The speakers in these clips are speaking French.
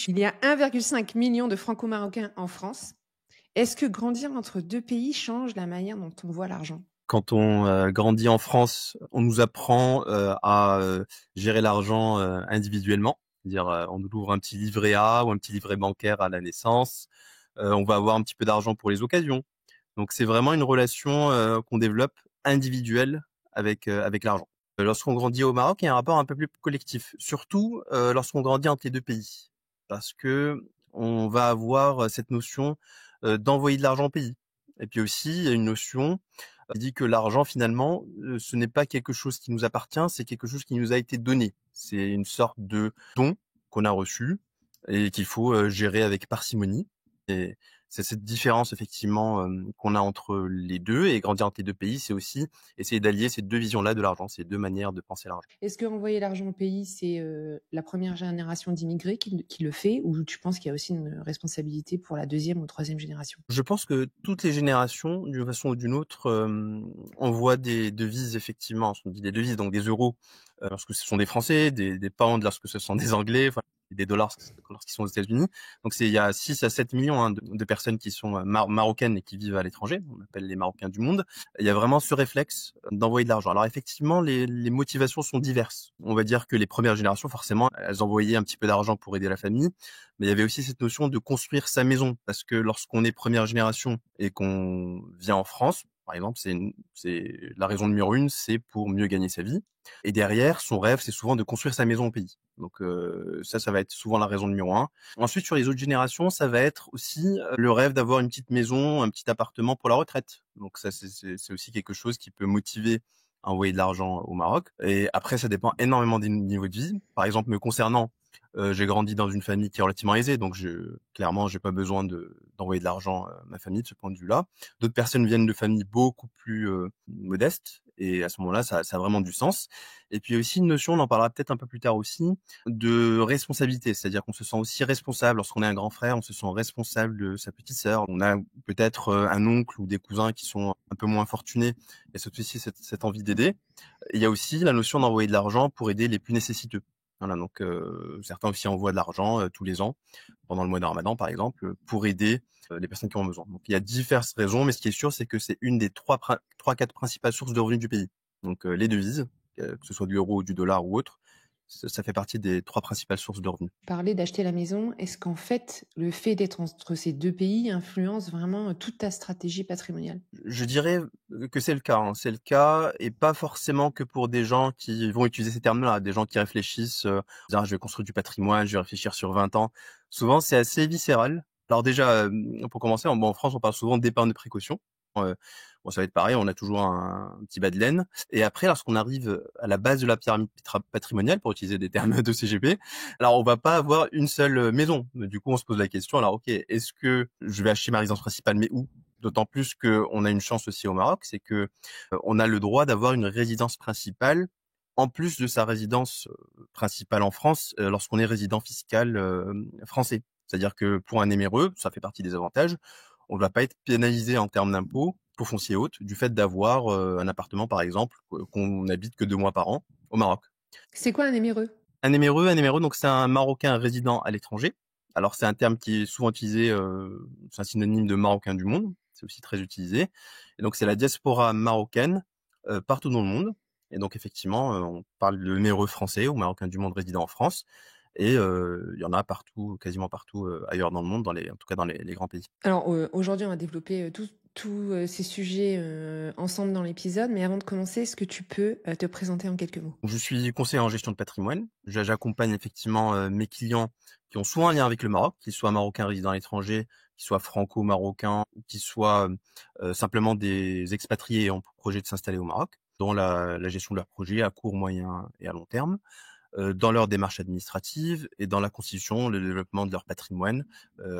Il y a 1,5 million de franco-marocains en France. Est-ce que grandir entre 2 pays change la manière dont on voit l'argent? Quand on grandit en France, on nous apprend à gérer l'argent individuellement. C'est-à-dire, on nous ouvre un petit livret A ou un petit livret bancaire à la naissance. On va avoir un petit peu d'argent pour les occasions. Donc c'est vraiment une relation qu'on développe individuelle avec l'argent. Lorsqu'on grandit au Maroc, il y a un rapport un peu plus collectif, surtout lorsqu'on grandit entre les deux pays, parce que on va avoir cette notion d'envoyer de l'argent au pays. Et puis aussi, il y a une notion qui dit que l'argent, finalement, ce n'est pas quelque chose qui nous appartient, c'est quelque chose qui nous a été donné. C'est une sorte de don qu'on a reçu et qu'il faut gérer avec parcimonie. Et c'est cette différence effectivement qu'on a entre les deux, et grandir entre les deux pays, c'est aussi essayer d'allier ces deux visions-là de l'argent, ces deux manières de penser l'argent. Est-ce que envoyer l'argent au pays, c'est, la première génération d'immigrés qui le fait ou tu penses qu'il y a aussi une responsabilité pour la deuxième ou troisième génération? Je pense que toutes les générations, d'une façon ou d'une autre, envoient des devises effectivement. On dit des devises, donc des euros, lorsque ce sont des Français, des pounds lorsque ce sont des Anglais, enfin des dollars lorsqu'ils sont aux États-Unis. Donc il y a 6 à 7 millions hein, de personnes qui sont marocaines et qui vivent à l'étranger. On appelle les Marocains du monde. Il y a vraiment ce réflexe d'envoyer de l'argent. Alors effectivement, les motivations sont diverses. On va dire que les premières générations, forcément, elles envoyaient un petit peu d'argent pour aider la famille. Mais il y avait aussi cette notion de construire sa maison, parce que lorsqu'on est première génération et qu'on vient en France, par exemple, c'est la raison numéro une, c'est pour mieux gagner sa vie. Et derrière, son rêve, c'est souvent de construire sa maison au pays. Donc ça va être souvent la raison numéro un. Ensuite, sur les autres générations, ça va être aussi le rêve d'avoir une petite maison, un petit appartement pour la retraite. Donc ça, c'est aussi quelque chose qui peut motiver à envoyer de l'argent au Maroc. Et après, ça dépend énormément des niveaux de vie. Par exemple, me concernant, j'ai grandi dans une famille qui est relativement aisée, donc clairement, j'ai pas besoin d'envoyer de l'argent à ma famille de ce point de vue-là. D'autres personnes viennent de familles beaucoup plus modestes, et à ce moment-là, ça a vraiment du sens. Et puis il y a aussi une notion, on en parlera peut-être un peu plus tard aussi, de responsabilité. C'est-à-dire qu'on se sent aussi responsable lorsqu'on est un grand frère, on se sent responsable de sa petite sœur. On a peut-être un oncle ou des cousins qui sont un peu moins fortunés, et c'est aussi cette envie d'aider. Il y a aussi la notion d'envoyer de l'argent pour aider les plus nécessiteux. Voilà, donc certains aussi envoient de l'argent tous les ans, pendant le mois de Ramadan par exemple, pour aider les personnes qui en ont besoin. Donc il y a diverses raisons, mais ce qui est sûr, c'est que c'est une des quatre principales sources de revenus du pays. Donc les devises, que ce soit du euro, du dollar ou autre, ça fait partie des trois principales sources de revenus. Parler d'acheter la maison, est-ce qu'en fait, le fait d'être entre ces 2 pays influence vraiment toute ta stratégie patrimoniale? Je dirais que c'est le cas, hein. C'est le cas, et pas forcément que pour des gens qui vont utiliser ces termes-là, des gens qui réfléchissent, dire: «Je vais construire du patrimoine, je vais réfléchir sur 20 ans». Souvent, c'est assez viscéral. Alors déjà, pour commencer, en France, on parle souvent d'épargne de précaution. Heu, bon, ça va être pareil, on a toujours un petit bas de laine, et après, lorsqu'on arrive à la base de la pyramide patrimoniale, pour utiliser des termes de CGP, alors on va pas avoir une seule maison. Du coup, on se pose la question, alors OK, est-ce que je vais acheter ma résidence principale, mais où? D'autant plus qu'on a une chance aussi au Maroc, c'est que on a le droit d'avoir une résidence principale en plus de sa résidence principale en France, lorsqu'on est résident fiscal français. C'est-à-dire que pour un éméreux, ça fait partie des avantages, on ne va pas être pénalisé en termes d'impôts pour foncier haute du fait d'avoir un appartement par exemple qu'on habite que 2 mois par an au Maroc. C'est quoi un émireux? Un éméreux, donc c'est un Marocain résident à l'étranger. Alors c'est un terme qui est souvent utilisé, c'est un synonyme de Marocain du monde, c'est aussi très utilisé. Et donc c'est la diaspora marocaine partout dans le monde. Et donc effectivement, on parle de éméreux français ou Marocain du monde résident en France. Et il y en a partout, quasiment partout ailleurs dans le monde, en tout cas dans les grands pays. Alors, aujourd'hui, on va développer, tous ces sujets, ensemble dans l'épisode, mais avant de commencer, est-ce que tu peux, te présenter en quelques mots? Je suis conseiller en gestion de patrimoine. J'accompagne effectivement mes clients qui ont soit un lien avec le Maroc, qu'ils soient marocains résidant à l'étranger, qu'ils soient franco-marocains, qu'ils soient simplement des expatriés ayant pour projet de s'installer au Maroc, dans la gestion de leurs projets à court, moyen et à long terme, dans leur démarche administrative et dans la constitution, le développement de leur patrimoine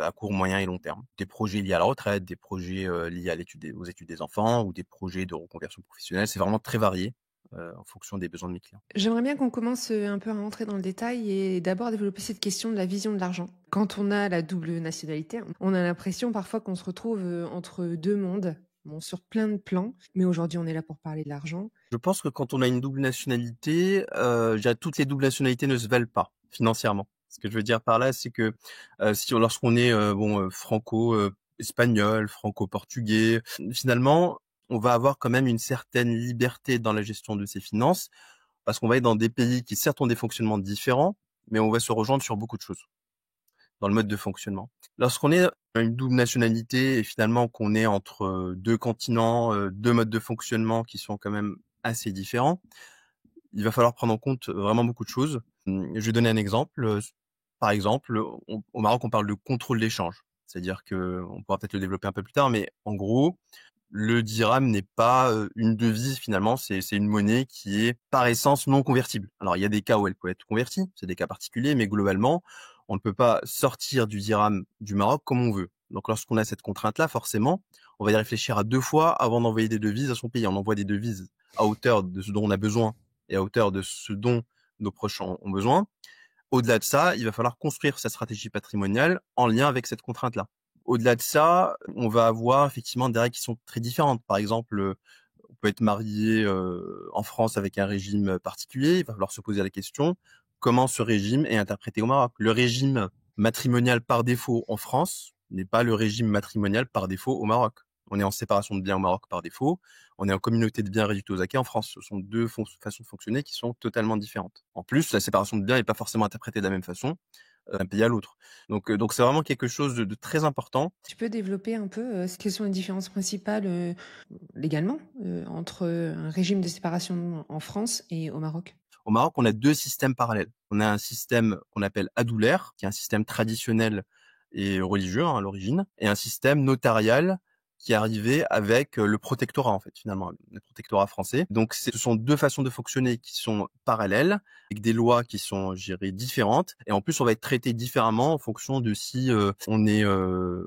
à court, moyen et long terme. Des projets liés à la retraite, des projets liés à aux études des enfants ou des projets de reconversion professionnelle. C'est vraiment très varié en fonction des besoins de mes clients. J'aimerais bien qu'on commence, un peu à rentrer dans le détail et d'abord développer cette question de la vision de l'argent. Quand on a la double nationalité, on a l'impression parfois qu'on se retrouve, entre 2 mondes, bon, sur plein de plans, mais aujourd'hui, on est là pour parler de l'argent. Je pense que quand on a une double nationalité, toutes les doubles nationalités ne se valent pas financièrement. Ce que je veux dire par là, c'est que si lorsqu'on est franco-espagnol, franco-portugais, finalement, on va avoir quand même une certaine liberté dans la gestion de ses finances, parce qu'on va être dans des pays qui certes ont des fonctionnements différents, mais on va se rejoindre sur beaucoup de choses dans le mode de fonctionnement. Lorsqu'on est à une double nationalité et finalement qu'on est entre deux continents, deux modes de fonctionnement qui sont quand même assez différents, il va falloir prendre en compte vraiment beaucoup de choses. Je vais donner un exemple. Par exemple, au Maroc, on parle de contrôle d'échange. C'est-à-dire que, on pourra peut-être le développer un peu plus tard, mais en gros, le dirham n'est pas une devise finalement, c'est une monnaie qui est par essence non convertible. Alors il y a des cas où elle peut être convertie, c'est des cas particuliers, mais globalement, on ne peut pas sortir du dirham du Maroc comme on veut. Donc lorsqu'on a cette contrainte-là, forcément, on va y réfléchir à deux fois avant d'envoyer des devises à son pays. On envoie des devises à hauteur de ce dont on a besoin et à hauteur de ce dont nos proches ont besoin. Au-delà de ça, il va falloir construire sa stratégie patrimoniale en lien avec cette contrainte-là. Au-delà de ça, on va avoir effectivement des règles qui sont très différentes. Par exemple, on peut être marié en France avec un régime particulier. Il va falloir se poser la question comment ce régime est interprété au Maroc. Le régime matrimonial par défaut en France n'est pas le régime matrimonial par défaut au Maroc. On est en séparation de biens au Maroc par défaut. On est en communauté de biens réduite aux acquis en France. Ce sont deux façons de fonctionner qui sont totalement différentes. En plus, la séparation de biens n'est pas forcément interprétée de la même façon d'un pays à l'autre. Donc c'est vraiment quelque chose de très important. Tu peux développer un peu quelles sont les différences principales légalement entre un régime de séparation en France et au Maroc? Au Maroc, on a deux systèmes parallèles. On a un système qu'on appelle adoulaire, qui est un système traditionnel et religieux à l'origine, et un système notarial qui est arrivé avec le protectorat, en fait, finalement, le protectorat français. Donc, ce sont deux façons de fonctionner qui sont parallèles, avec des lois qui sont gérées différentes. Et en plus, on va être traité différemment en fonction de si on est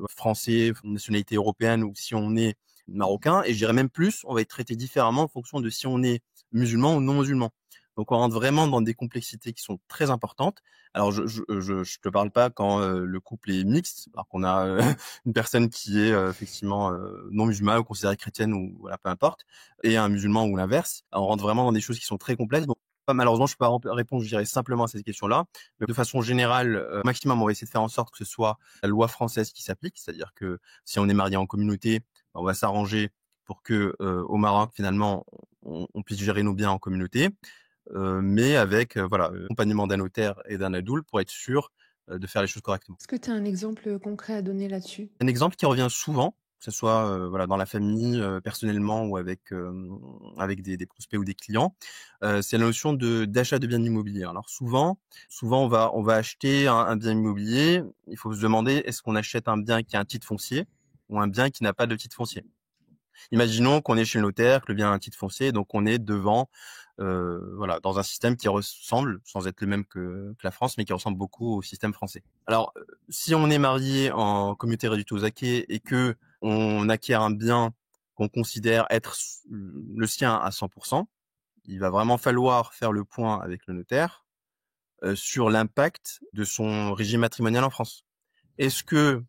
français, nationalité européenne, ou si on est marocain. Et je dirais même plus, on va être traité différemment en fonction de si on est musulman ou non musulman. Donc on rentre vraiment dans des complexités qui sont très importantes. Alors je te parle pas quand le couple est mixte, alors qu'on a une personne qui est effectivement non musulmane ou considérée chrétienne ou voilà peu importe, et un musulman ou l'inverse. On rentre vraiment dans des choses qui sont très complexes. Donc malheureusement je peux pas répondre, je dirais simplement à cette question-là. Mais de façon générale, au maximum on va essayer de faire en sorte que ce soit la loi française qui s'applique, c'est-à-dire que si on est marié en communauté, on va s'arranger pour que au Maroc finalement on puisse gérer nos biens en communauté. Mais avec voilà, accompagnement d'un notaire et d'un adoul pour être sûr de faire les choses correctement. Est-ce que tu as un exemple concret à donner là-dessus? Un exemple qui revient souvent, que ce soit voilà dans la famille, personnellement ou avec des prospects ou des clients, c'est la notion d'achat de biens immobiliers. Alors souvent on va acheter un bien immobilier. Il faut se demander est-ce qu'on achète un bien qui a un titre foncier ou un bien qui n'a pas de titre foncier. Imaginons qu'on est chez le notaire, que le bien a un titre foncier, donc on est devant, voilà, dans un système qui ressemble, sans être le même que la France, mais qui ressemble beaucoup au système français. Alors, si on est marié en communauté réduite aux acquis et que on acquiert un bien qu'on considère être le sien à 100%, il va vraiment falloir faire le point avec le notaire sur l'impact de son régime matrimonial en France. Est-ce que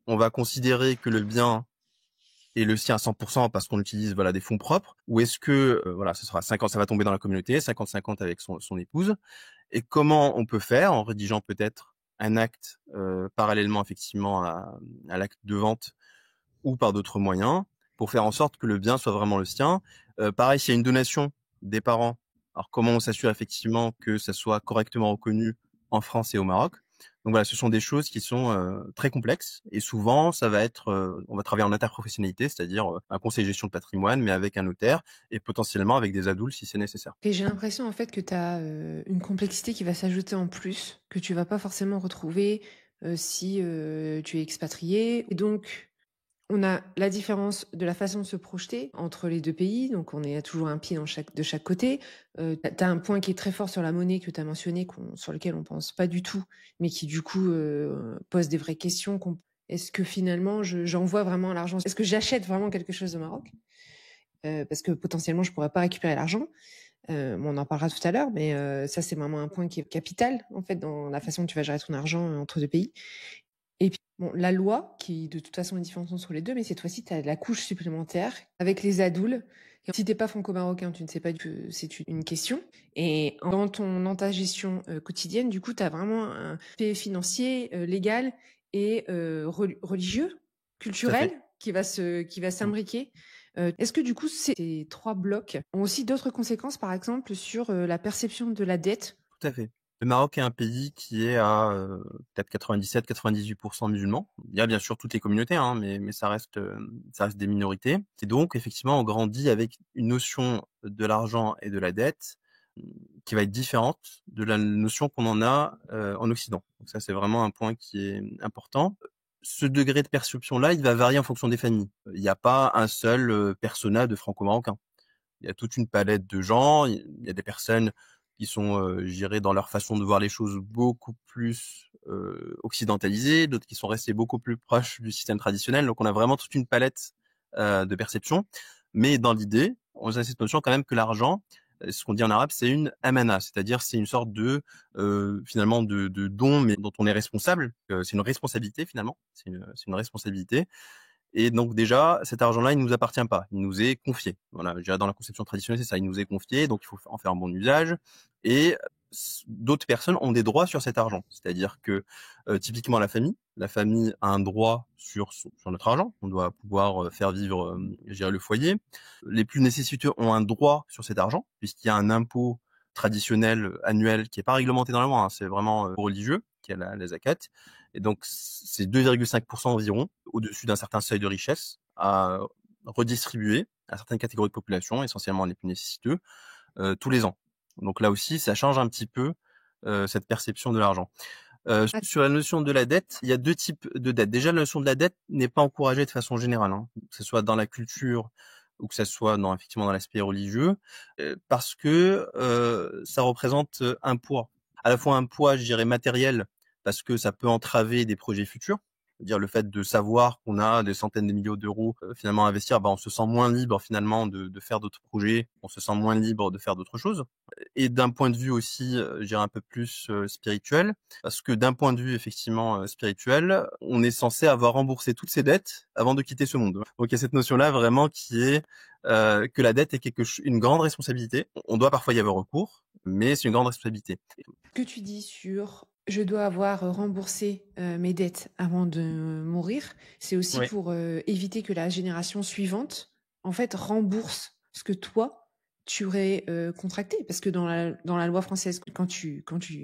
on va considérer que le bien et le sien à 100% parce qu'on utilise voilà des fonds propres, ou est-ce que voilà ce sera 50, ça va tomber dans la communauté 50-50 avec son épouse, et comment on peut faire en rédigeant peut-être un acte parallèlement effectivement à l'acte de vente ou par d'autres moyens pour faire en sorte que le bien soit vraiment le sien. Pareil, s'il y a une donation des parents, alors comment on s'assure effectivement que ça soit correctement reconnu en France et au Maroc. Donc voilà, ce sont des choses qui sont très complexes et souvent ça va être, on va travailler en interprofessionnalité, c'est-à-dire un conseil de gestion de patrimoine, mais avec un notaire et potentiellement avec des adultes si c'est nécessaire. Et j'ai l'impression en fait que tu as une complexité qui va s'ajouter en plus, que tu vas pas forcément retrouver si tu es expatrié. Et donc, on a la différence de la façon de se projeter entre les deux pays, donc on est toujours un pied de chaque côté. Tu as un point qui est très fort sur la monnaie que tu as mentionné, sur lequel on pense pas du tout, mais qui du coup pose des vraies questions. Est-ce que finalement j'envoie vraiment l'argent? Est-ce que j'achète vraiment quelque chose au Maroc? Parce que potentiellement je pourrais pas récupérer l'argent. On en parlera tout à l'heure, mais ça c'est vraiment un point qui est capital en fait dans la façon dont tu vas gérer ton argent entre deux pays. Et puis, bon, la loi, qui de toute façon est différente entre les deux, mais cette fois-ci, tu as la couche supplémentaire avec les adouls Et si t'es pas franco-marocain, tu ne sais pas que c'est une question. Et dans ta gestion quotidienne, du coup, tu as vraiment un aspect financier, légal et religieux, Tout à culturel, fait. qui va Mmh. s'imbriquer. Est-ce que du coup, ces 3 blocs ont aussi d'autres conséquences, par exemple, sur la perception de la dette? Tout à fait. Le Maroc est un pays qui est à peut-être 97-98% musulmans. Il y a bien sûr toutes les communautés, hein, mais ça reste des minorités. Et donc effectivement, on grandit avec une notion de l'argent et de la dette qui va être différente de la notion qu'on en a en Occident. Donc ça, c'est vraiment un point qui est important. Ce degré de perception-là, il va varier en fonction des familles. Il n'y a pas un seul persona de franco-marocain. Il y a toute une palette de gens. Il y a des personnes qui sont, je dirais, dans leur façon de voir les choses beaucoup plus occidentalisées, d'autres qui sont restés beaucoup plus proches du système traditionnel. Donc on a vraiment toute une palette de perceptions. Mais dans l'idée, on a cette notion quand même que l'argent, ce qu'on dit en arabe, c'est une amana, c'est-à-dire c'est une sorte de finalement de don, mais dont on est responsable. C'est une responsabilité finalement. C'est une responsabilité. Et donc déjà, cet argent-là, il ne nous appartient pas, il nous est confié. Voilà, déjà dans la conception traditionnelle, c'est ça, il nous est confié, donc il faut en faire un bon usage. Et d'autres personnes ont des droits sur cet argent. C'est-à-dire que typiquement la famille a un droit sur notre argent. On doit pouvoir faire vivre, je dirais, le foyer. Les plus nécessiteux ont un droit sur cet argent, puisqu'il y a un impôt traditionnel annuel qui est pas réglementé dans la loi, hein, c'est vraiment religieux, qui est la zakat. Et donc, c'est 2,5% environ, au-dessus d'un certain seuil de richesse, à redistribuer à certaines catégories de population, essentiellement les plus nécessiteux, tous les ans. Donc là aussi, ça change un petit peu cette perception de l'argent. Ah, Sur la notion de la dette, il y a 2 types de dettes. Déjà, la notion de la dette n'est pas encouragée de façon générale, hein, que ce soit dans la culture ou que ça soit effectivement dans l'aspect religieux, parce que ça représente un poids. À la fois un poids, je dirais, matériel, parce que ça peut entraver des projets futurs. C'est-à-dire le fait de savoir qu'on a des centaines de millions d'euros finalement à investir, on se sent moins libre finalement de faire d'autres projets, on se sent moins libre de faire d'autres choses. Et d'un point de vue aussi, je dirais un peu plus spirituel, parce que d'un point de vue effectivement spirituel, on est censé avoir remboursé toutes ses dettes avant de quitter ce monde. Donc il y a cette notion-là vraiment qui est que la dette est une grande responsabilité. On doit parfois y avoir recours, mais c'est une grande responsabilité. ce que tu dis sur je dois avoir remboursé mes dettes avant de mourir, c'est aussi Oui, pour éviter que la génération suivante, en fait, rembourse ce que toi, tu aurais contracté. Parce que dans la loi française, quand il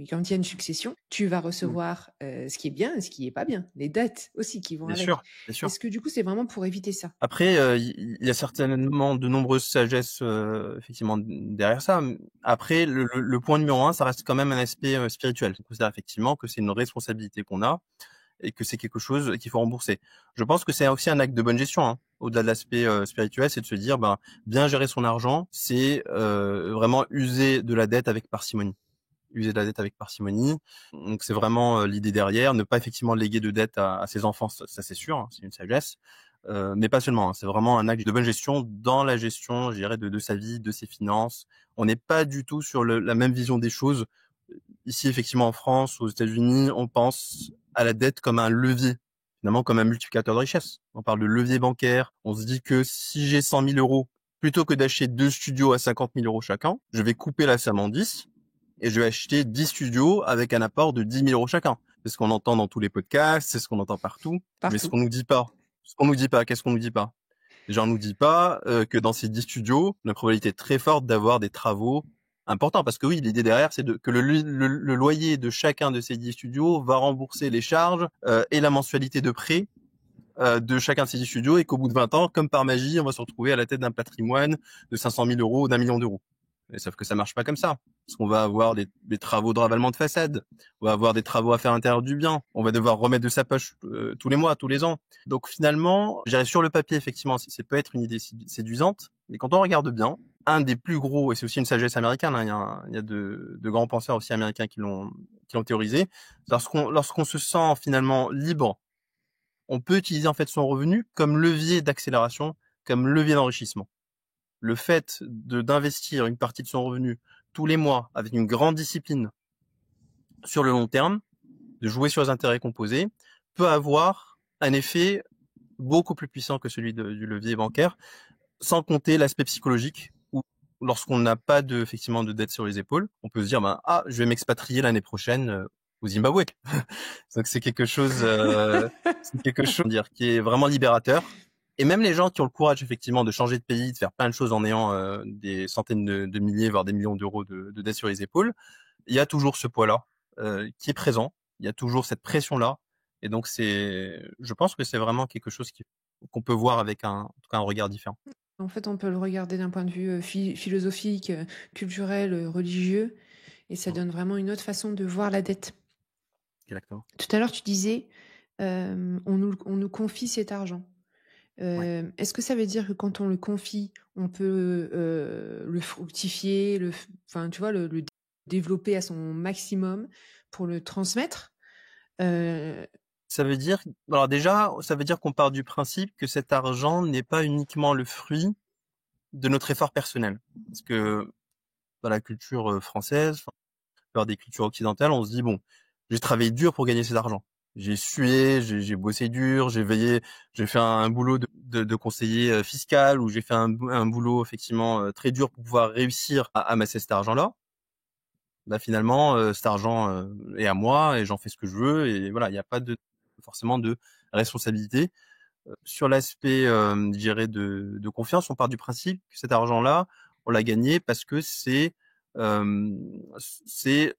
y a une succession, tu vas recevoir ce qui est bien et ce qui est pas bien. Les dettes aussi qui vont bien avec. sûr, bien sûr. Est-ce que du coup, c'est vraiment pour éviter ça? Après, il y a certainement de nombreuses sagesses effectivement derrière ça. Après, le point numéro un, ça reste quand même un aspect spirituel. On considère effectivement que c'est une responsabilité qu'on a et que c'est quelque chose qu'il faut rembourser. Je pense que c'est aussi un acte de bonne gestion, hein. Au-delà de l'aspect spirituel, c'est de se dire, bien gérer son argent, c'est vraiment user de la dette avec parcimonie. User de la dette avec parcimonie. Donc c'est vraiment l'idée derrière, ne pas effectivement léguer de dette à ses enfants, ça c'est sûr, hein, c'est une sagesse. Mais pas seulement, hein, c'est vraiment un acte de bonne gestion dans la gestion, je dirais, de sa vie, de ses finances. On n'est pas du tout sur la même vision des choses. Ici, effectivement, en France, aux États-Unis, on pense à la dette comme un levier, finalement comme un multiplicateur de richesse. On parle de levier bancaire. On se dit que si j'ai 100 000 euros, plutôt que d'acheter 2 studios à 50 000 euros chacun, je vais couper la somme en 10 et je vais acheter 10 studios avec un apport de 10 000 euros chacun. C'est ce qu'on entend dans tous les podcasts, c'est ce qu'on entend partout. Mais ce Partout. qu'on nous dit pas, qu'est-ce qu'on nous dit pas? Déjà, on nous dit pas que dans ces 10 studios, la probabilité est très forte d'avoir des travaux importants. Parce que oui, l'idée derrière, c'est que le loyer de chacun de ces 10 studios va rembourser les charges et la mensualité de prêt de chacun de ces 10 studios et qu'au bout de 20 ans, comme par magie, on va se retrouver à la tête d'un patrimoine de 500 000 euros ou d'1 million d'euros. Et sauf que ça marche pas comme ça. Parce qu'on va avoir des travaux de ravalement de façade, on va avoir des travaux à faire à l'intérieur du bien, on va devoir remettre de sa poche tous les mois, tous les ans. Donc finalement, je dirais sur le papier, effectivement, ça peut être une idée séduisante, mais quand on regarde bien, un des plus gros, et c'est aussi une sagesse américaine, hein, il y a de grands penseurs aussi américains qui l'ont théorisé, lorsqu'on se sent finalement libre, on peut utiliser en fait son revenu comme levier d'accélération, comme levier d'enrichissement. Le fait d'investir une partie de son revenu tous les mois avec une grande discipline sur le long terme, de jouer sur les intérêts composés, peut avoir un effet beaucoup plus puissant que celui du levier bancaire, sans compter l'aspect psychologique où lorsqu'on n'a pas effectivement de dette sur les épaules, on peut se dire, je vais m'expatrier l'année prochaine au Zimbabwe. Donc c'est quelque chose dire qui est vraiment libérateur. Et même les gens qui ont le courage effectivement de changer de pays, de faire plein de choses en ayant des centaines de milliers, voire des millions d'euros de dettes sur les épaules, il y a toujours ce poids-là qui est présent. Il y a toujours cette pression-là. Et donc je pense que c'est vraiment quelque chose qu'on peut voir avec en tout cas un regard différent. En fait, on peut le regarder d'un point de vue philosophique, culturel, religieux, et ça donne vraiment une autre façon de voir la dette. Exactement. Tout à l'heure, tu disais, on nous confie cet argent. Ouais. Est-ce que ça veut dire que quand on le confie, on peut le fructifier, tu vois, le développer à son maximum pour le transmettre? Ça veut dire, alors déjà, ça veut dire qu'on part du principe que cet argent n'est pas uniquement le fruit de notre effort personnel. Parce que dans la culture française, dans des cultures occidentales, on se dit, bon, j'ai travaillé dur pour gagner cet argent. J'ai sué, j'ai bossé dur, j'ai veillé, j'ai fait un boulot de conseiller fiscal, ou j'ai fait un boulot effectivement très dur pour pouvoir réussir à amasser cet argent-là. Finalement, cet argent est à moi et j'en fais ce que je veux, et voilà, il n'y a pas forcément de responsabilité. Sur l'aspect, je dirais de confiance, on part du principe que cet argent-là, on l'a gagné parce que c'est ce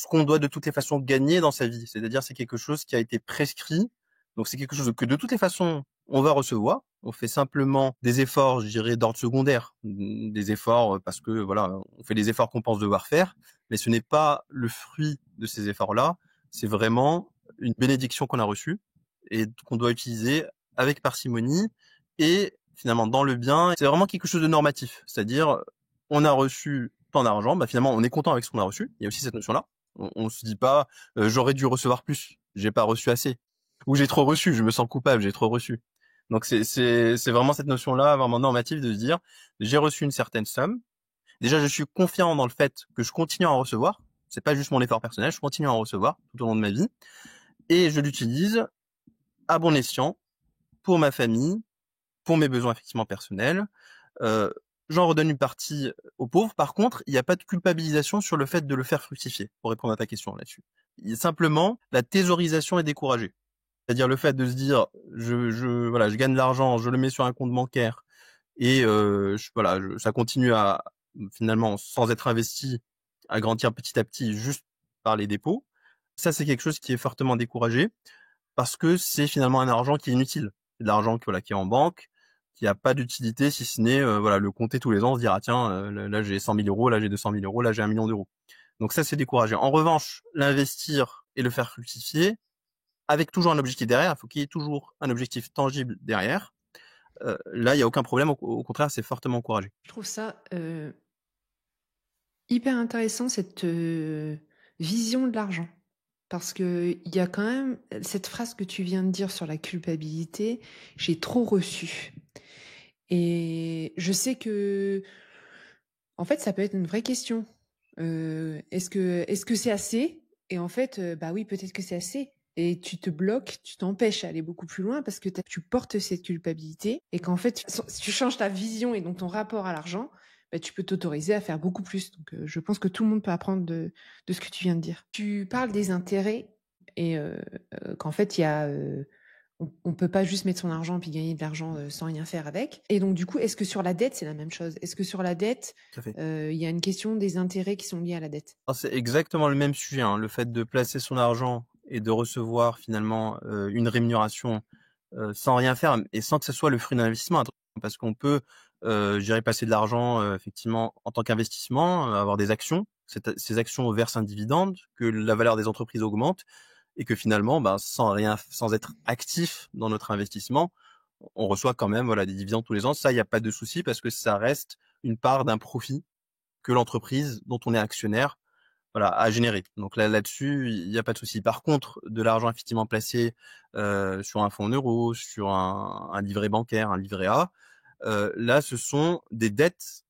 qu'on doit de toutes les façons gagner dans sa vie. C'est-à-dire, c'est quelque chose qui a été prescrit. Donc, c'est quelque chose que de toutes les façons, on va recevoir. On fait simplement des efforts, je dirais, d'ordre secondaire. Des efforts parce que, voilà, on fait des efforts qu'on pense devoir faire. Mais ce n'est pas le fruit de ces efforts-là. C'est vraiment une bénédiction qu'on a reçue et qu'on doit utiliser avec parcimonie et finalement dans le bien. C'est vraiment quelque chose de normatif. C'est-à-dire, on a reçu tant d'argent, finalement on est content avec ce qu'on a reçu. Il y a aussi cette notion-là. On se dit pas j'aurais dû recevoir plus, j'ai pas reçu assez, ou j'ai trop reçu, je me sens coupable, j'ai trop reçu. Donc c'est vraiment cette notion-là, vraiment normative, de se dire j'ai reçu une certaine somme. Déjà, je suis confiant dans le fait que je continue à en recevoir. C'est pas juste mon effort personnel, je continue à en recevoir tout au long de ma vie et je l'utilise à bon escient pour ma famille, pour mes besoins effectivement personnels. J'en redonne une partie aux pauvres. Par contre, il n'y a pas de culpabilisation sur le fait de le faire fructifier, pour répondre à ta question là-dessus. Simplement, la thésaurisation est découragée. C'est-à-dire le fait de se dire, je gagne de l'argent, je le mets sur un compte bancaire, et ça continue à, finalement, sans être investi, à grandir petit à petit juste par les dépôts. Ça, c'est quelque chose qui est fortement découragé, parce que c'est finalement un argent qui est inutile. C'est de l'argent qui est en banque, qui a pas d'utilité, si ce n'est le compter tous les ans, se dire tiens, là j'ai 100 000 euros, là j'ai 200 000 euros, là j'ai 1 million d'euros. Donc ça, c'est décourageant. En revanche, l'investir et le faire fructifier, avec toujours un objectif derrière, il faut qu'il y ait toujours un objectif tangible derrière. Là, il n'y a aucun problème, au contraire, c'est fortement encouragé. Je trouve ça hyper intéressant, cette vision de l'argent. Parce qu'il y a quand même cette phrase que tu viens de dire sur la culpabilité, j'ai trop reçu. Et je sais que, en fait, ça peut être une vraie question. Est-ce que c'est assez? Et en fait, oui, peut-être que c'est assez. Et tu te bloques, tu t'empêches à aller beaucoup plus loin parce que tu portes cette culpabilité et qu'en fait, si tu changes ta vision et donc ton rapport à l'argent, tu peux t'autoriser à faire beaucoup plus. Donc, je pense que tout le monde peut apprendre de ce que tu viens de dire. Tu parles des intérêts et qu'en fait, il y a on peut pas juste mettre son argent puis gagner de l'argent sans rien faire avec. Et donc, du coup, est-ce que sur la dette, c'est la même chose? Est-ce que sur la dette, il y a une question des intérêts qui sont liés à la dette? C'est exactement le même sujet, hein. Le fait de placer son argent et de recevoir finalement une rémunération sans rien faire et sans que ce soit le fruit d'un investissement. Parce qu'on peut, passer de l'argent effectivement en tant qu'investissement, avoir des actions. Ces actions versent un dividende, que la valeur des entreprises augmente, et que finalement, sans être actif dans notre investissement, on reçoit quand même des dividendes tous les ans. Ça, il n'y a pas de souci parce que ça reste une part d'un profit que l'entreprise dont on est actionnaire a généré. Donc là-dessus, il n'y a pas de souci. Par contre, de l'argent effectivement placé sur un fonds en euros, sur un livret bancaire, un livret A, là, ce sont des dettes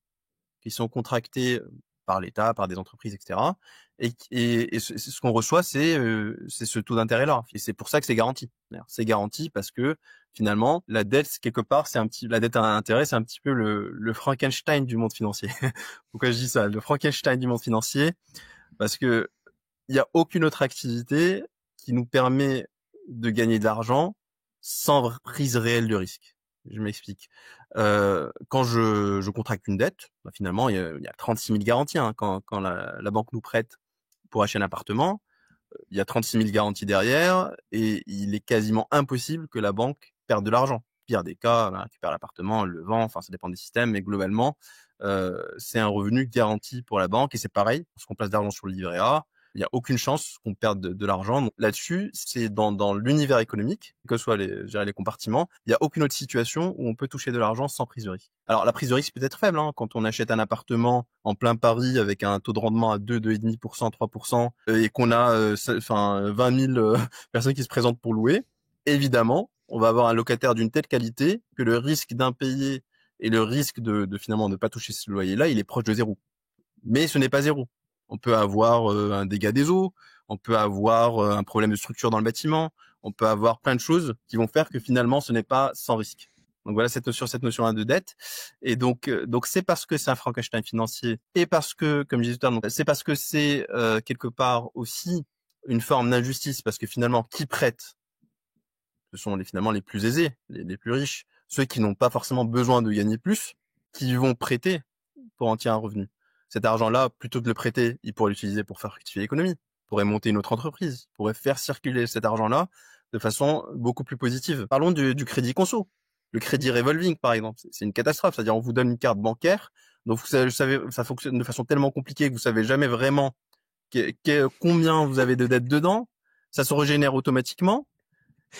qui sont contractées par l'État, par des entreprises, etc., et ce qu'on reçoit, c'est ce taux d'intérêt-là. Et c'est pour ça que c'est garanti. D'ailleurs, c'est garanti parce que finalement, la dette, quelque part, la dette à intérêt, c'est un petit peu le Frankenstein du monde financier. Pourquoi je dis ça? Le Frankenstein du monde financier, parce que il y a aucune autre activité qui nous permet de gagner de l'argent sans prise réelle de risque. Je m'explique. Quand je contracte une dette, bah finalement, il y a 36 000 garanties. Hein, quand la banque nous prête pour acheter un appartement, il y a 36 000 garanties derrière et il est quasiment impossible que la banque perde de l'argent. Pire des cas, elle récupère l'appartement, elle le vend, enfin ça dépend des systèmes, mais globalement, c'est un revenu garanti pour la banque et c'est pareil, lorsqu'on place de l'argent sur le livret A, il n'y a aucune chance qu'on perde de l'argent. Donc là-dessus, c'est dans l'univers économique, que ce soit les compartiments, il n'y a aucune autre situation où on peut toucher de l'argent sans prise de risque. Alors la prise de risque peut être faible, hein, quand on achète un appartement en plein Paris avec un taux de rendement à 2,5%, 3%, et qu'on a 20 000 personnes qui se présentent pour louer, évidemment, on va avoir un locataire d'une telle qualité que le risque d'impayé et le risque de finalement ne pas toucher ce loyer-là, il est proche de zéro. Mais ce n'est pas zéro. On peut avoir un dégât des eaux, on peut avoir un problème de structure dans le bâtiment, on peut avoir plein de choses qui vont faire que finalement ce n'est pas sans risque. Donc voilà cette notion de dette. Et donc c'est parce que c'est un Frankenstein financier et parce que, comme je disais tout à l'heure, c'est parce que c'est quelque part aussi une forme d'injustice parce que finalement qui prête, ce sont finalement les plus aisés, les plus riches, ceux qui n'ont pas forcément besoin de gagner plus, qui vont prêter pour en tirer un revenu. Cet argent-là, plutôt que de le prêter, il pourrait l'utiliser pour faire fructifier l'économie, pourrait monter une autre entreprise, pourrait faire circuler cet argent-là de façon beaucoup plus positive. Parlons du crédit conso. Le crédit revolving, par exemple, c'est une catastrophe. C'est-à-dire, on vous donne une carte bancaire, donc vous savez, ça fonctionne de façon tellement compliquée que vous savez jamais vraiment combien vous avez de dettes dedans. Ça se régénère automatiquement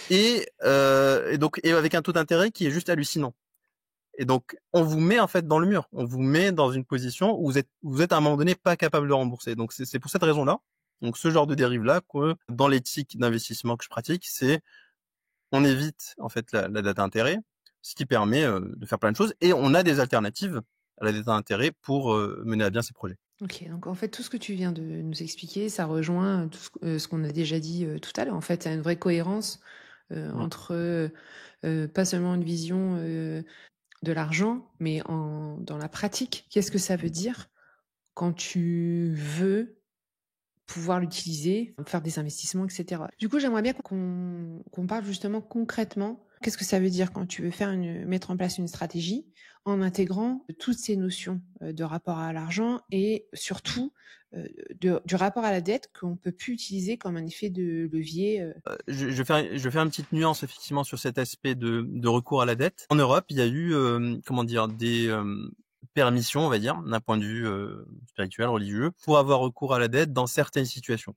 et avec un taux d'intérêt qui est juste hallucinant. Et donc, on vous met en fait dans le mur. On vous met dans une position où vous êtes à un moment donné pas capable de rembourser. Donc, c'est pour cette raison-là. Donc, ce genre de dérive-là, que dans l'éthique d'investissement que je pratique, c'est on évite en fait la dette à intérêt, ce qui permet de faire plein de choses. Et on a des alternatives à la dette à intérêt pour mener à bien ces projets. Ok, donc en fait, tout ce que tu viens de nous expliquer, ça rejoint tout ce qu'on a déjà dit tout à l'heure. En fait, il y a une vraie cohérence entre pas seulement une vision de l'argent, mais dans la pratique. Qu'est-ce que ça veut dire quand tu veux pouvoir l'utiliser, faire des investissements, etc. Du coup, j'aimerais bien qu'on parle justement concrètement. Qu'est-ce que ça veut dire quand tu veux mettre en place une stratégie en intégrant toutes ces notions de rapport à l'argent et surtout du rapport à la dette qu'on ne peut plus utiliser comme un effet de levier. Je vais faire une petite nuance effectivement sur cet aspect de recours à la dette. En Europe, il y a eu des permission, on va dire, d'un point de vue spirituel, religieux, pour avoir recours à la dette dans certaines situations.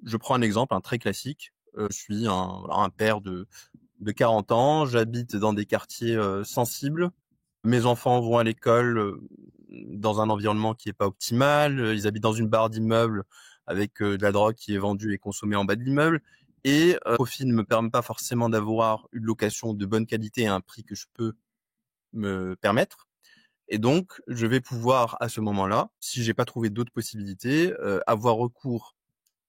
Je prends un exemple, un très classique. Je suis un père de 40 ans, j'habite dans des quartiers sensibles. Mes enfants vont à l'école dans un environnement qui est pas optimal. Ils habitent dans une barre d'immeubles avec de la drogue qui est vendue et consommée en bas de l'immeuble. Et le profil ne me permet pas forcément d'avoir une location de bonne qualité à un prix que je peux me permettre. Et donc, je vais pouvoir, à ce moment-là, si j'ai pas trouvé d'autres possibilités, avoir recours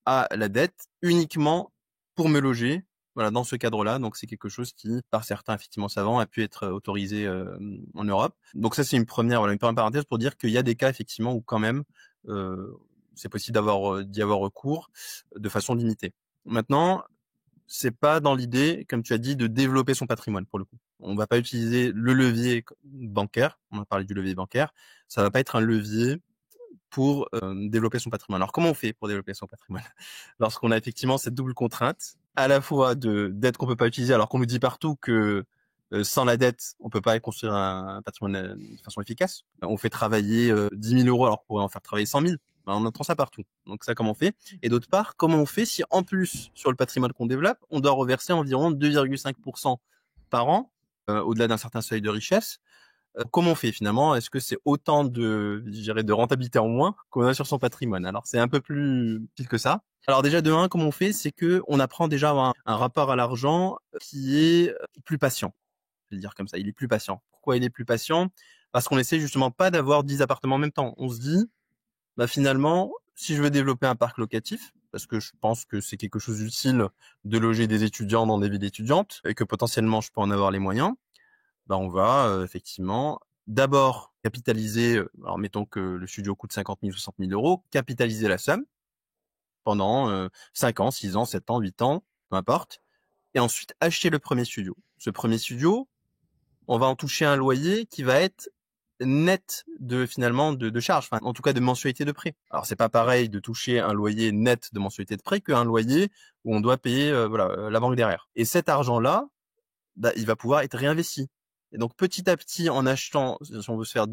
à la dette uniquement pour me loger. Voilà, dans ce cadre-là. Donc, c'est quelque chose qui, par certains effectivement savants, a pu être autorisé en Europe. Donc, ça, c'est une première parenthèse pour dire qu'il y a des cas effectivement où quand même c'est possible d'y avoir recours de façon limitée. Maintenant, c'est pas dans l'idée, comme tu as dit, de développer son patrimoine pour le coup. On va pas utiliser le levier bancaire. On a parlé du levier bancaire. Ça va pas être un levier pour développer son patrimoine. Alors, comment on fait pour développer son patrimoine lorsqu'on a effectivement cette double contrainte, à la fois de dette qu'on peut pas utiliser, alors qu'on nous dit partout que sans la dette, on peut pas construire un patrimoine de façon efficace. On fait travailler 10 000 euros alors qu'on pourrait en faire travailler 100 000. On entend ça partout. Donc ça, comment on fait? Et d'autre part, comment on fait si en plus, sur le patrimoine qu'on développe, on doit reverser environ 2,5% par an, au-delà d'un certain seuil de richesse? Comment on fait finalement? Est-ce que c'est autant de rentabilité en moins qu'on a sur son patrimoine? Alors c'est un peu plus pile que ça. Alors déjà de un, comment on fait? C'est que on apprend déjà à avoir un rapport à l'argent qui est plus patient. Je vais le dire comme ça, il est plus patient. Pourquoi il est plus patient? Parce qu'on essaie justement pas d'avoir 10 appartements en même temps. On se dit, bah finalement, si je veux développer un parc locatif, parce que je pense que c'est quelque chose d'utile de loger des étudiants dans des villes étudiantes et que potentiellement je peux en avoir les moyens, bah on va effectivement d'abord capitaliser. Alors mettons que le studio coûte 50 000, 60 000 euros, capitaliser la somme pendant 5 ans, 6 ans, 7 ans, 8 ans, peu importe, et ensuite acheter le premier studio. Ce premier studio, on va en toucher un loyer qui va être net de charges, enfin, en tout cas de mensualité de prêt. Alors c'est pas pareil de toucher un loyer net de mensualité de prêt qu'un loyer où on doit payer la banque derrière. Et cet argent-là, bah, il va pouvoir être réinvesti. Et donc petit à petit, en achetant, si on veut se faire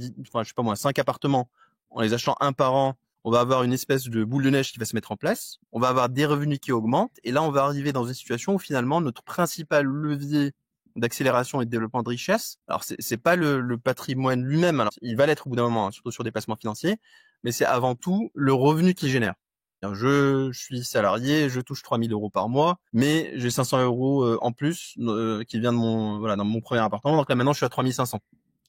5 appartements, en les achetant un par an, on va avoir une espèce de boule de neige qui va se mettre en place. On va avoir des revenus qui augmentent. Et là, on va arriver dans une situation où finalement, notre principal levier d'accélération et de développement de richesse, alors c'est pas le patrimoine lui-même, alors il va l'être au bout d'un moment, hein, surtout sur des placements financiers, mais c'est avant tout le revenu qu'il génère. Je suis salarié, je touche 3 000 euros par mois, mais j'ai 500 euros en plus qui vient de dans mon premier appartement. Donc là maintenant je suis à 3 500.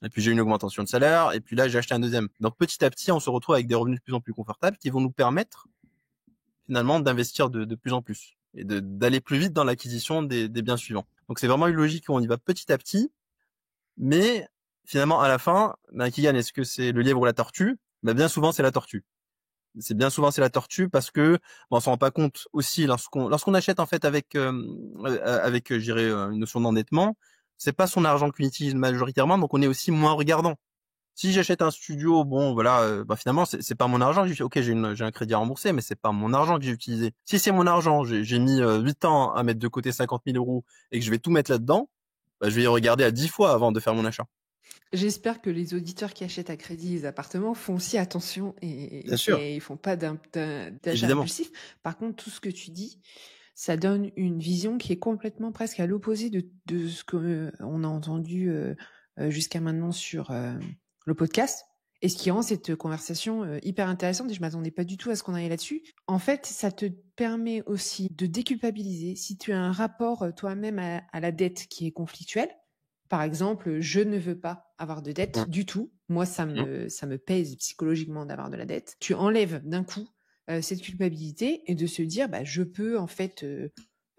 Et puis j'ai une augmentation de salaire, et puis là j'ai acheté un deuxième. Donc petit à petit on se retrouve avec des revenus de plus en plus confortables qui vont nous permettre finalement d'investir de plus en plus et d'aller plus vite dans l'acquisition des biens suivants. Donc c'est vraiment une logique où on y va petit à petit, mais finalement à la fin, qui gagne? Est-ce que c'est le lièvre ou la tortue? Bien souvent c'est la tortue. C'est bien souvent c'est la tortue parce que on s'en rend pas compte aussi lorsqu'on achète en fait avec je dirais une notion d'endettement, c'est pas son argent qu'on utilise majoritairement, donc on est aussi moins regardant. Si j'achète un studio, bon voilà, finalement c'est pas mon argent. Ok, j'ai un crédit à rembourser, mais c'est pas mon argent que j'ai utilisé. Si c'est mon argent, j'ai mis 8 ans à mettre de côté 50 000 euros et que je vais tout mettre là-dedans, je vais y regarder à 10 fois avant de faire mon achat. J'espère que les auditeurs qui achètent à crédit les appartements font aussi attention Bien sûr, et ils font pas d'achat évidemment. impulsif. Par contre, tout ce que tu dis, ça donne une vision qui est complètement presque à l'opposé de ce qu'on a entendu jusqu'à maintenant sur le podcast. Et ce qui rend cette conversation hyper intéressante, et je m'attendais pas du tout à ce qu'on aille là-dessus. En fait, ça te permet aussi de déculpabiliser si tu as un rapport toi-même à la dette qui est conflictuel. Par exemple, je ne veux pas avoir de dette du tout. Moi, ça me pèse psychologiquement d'avoir de la dette. Tu enlèves d'un coup cette culpabilité et de se dire, je peux en fait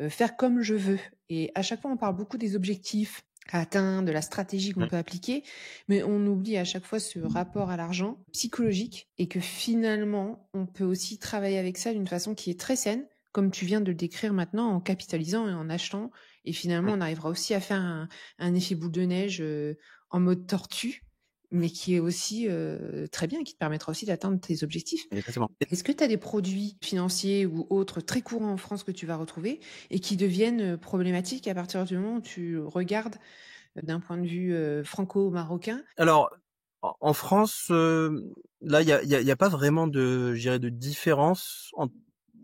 faire comme je veux. Et à chaque fois, on parle beaucoup des objectifs à atteindre, de la stratégie qu'on peut appliquer, mais on oublie à chaque fois ce rapport à l'argent psychologique et que finalement, on peut aussi travailler avec ça d'une façon qui est très saine, comme tu viens de le décrire maintenant, en capitalisant et en achetant. Et finalement, on arrivera aussi à faire un effet boule de neige en mode tortue, mais qui est aussi très bien, qui te permettra aussi d'atteindre tes objectifs. Exactement. Est-ce que tu as des produits financiers ou autres très courants en France que tu vas retrouver et qui deviennent problématiques à partir du moment où tu regardes d'un point de vue franco-marocain? Alors, en France, là, il y a pas vraiment de, je dirais, de différence